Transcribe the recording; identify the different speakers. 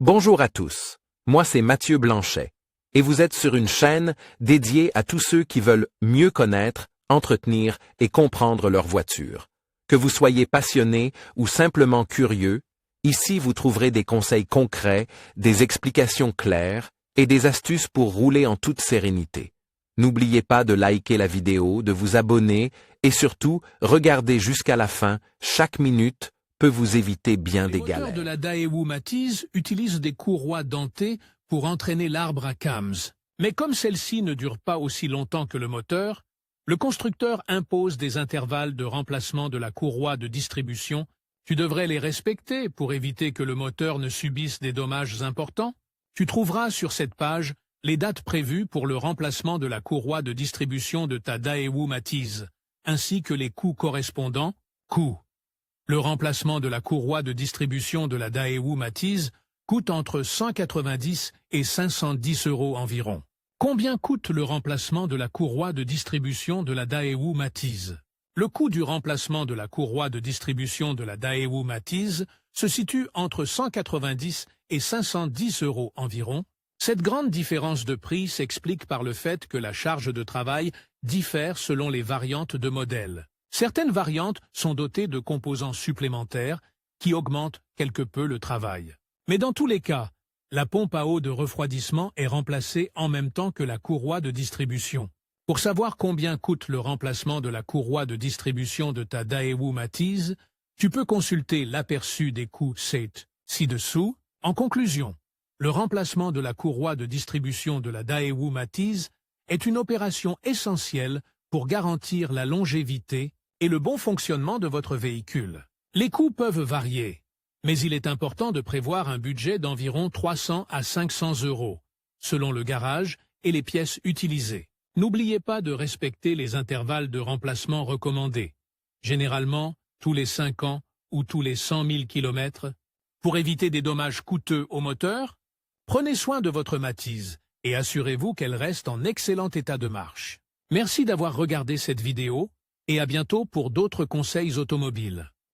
Speaker 1: Bonjour à tous, moi c'est Mathieu Blanchet, et vous êtes sur une chaîne dédiée à tous ceux qui veulent mieux connaître, entretenir et comprendre leur voiture. Que vous soyez passionné ou simplement curieux, ici vous trouverez des conseils concrets, des explications claires et des astuces pour rouler en toute sérénité. N'oubliez pas de liker la vidéo, de vous abonner et surtout, regardez jusqu'à la fin, chaque minute peut vous éviter bien des galères.
Speaker 2: Les moteurs de la Daewoo Matiz utilisent des courroies dentées pour entraîner l'arbre à cams. Mais comme celle-ci ne dure pas aussi longtemps que le moteur, le constructeur impose des intervalles de remplacement de la courroie de distribution. Tu devrais les respecter pour éviter que le moteur ne subisse des dommages importants. Tu trouveras sur cette page les dates prévues pour le remplacement de la courroie de distribution de ta Daewoo Matiz, ainsi que les coûts correspondants. Coûts. Le remplacement de la courroie de distribution de la Daewoo Matiz coûte entre 190 et 510 € environ. Combien coûte le remplacement de la courroie de distribution de la Daewoo Matiz? Le coût du remplacement de la courroie de distribution de la Daewoo Matiz se situe entre 190 et 510 € environ. Cette grande différence de prix s'explique par le fait que la charge de travail diffère selon les variantes de modèles. Certaines variantes sont dotées de composants supplémentaires qui augmentent quelque peu le travail. Mais dans tous les cas, la pompe à eau de refroidissement est remplacée en même temps que la courroie de distribution. Pour savoir combien coûte le remplacement de la courroie de distribution de ta Daewoo Matiz, tu peux consulter l'aperçu des coûts ci-dessous. En conclusion, le remplacement de la courroie de distribution de la Daewoo Matiz est une opération essentielle pour garantir la longévité et le bon fonctionnement de votre véhicule. Les coûts peuvent varier, mais il est important de prévoir un budget d'environ 300 à 500 €, selon le garage et les pièces utilisées. N'oubliez pas de respecter les intervalles de remplacement recommandés, généralement tous les 5 ans ou tous les 100 000 km. Pour éviter des dommages coûteux au moteur, prenez soin de votre Matiz et assurez-vous qu'elle reste en excellent état de marche. Merci d'avoir regardé cette vidéo et à bientôt pour d'autres conseils automobiles.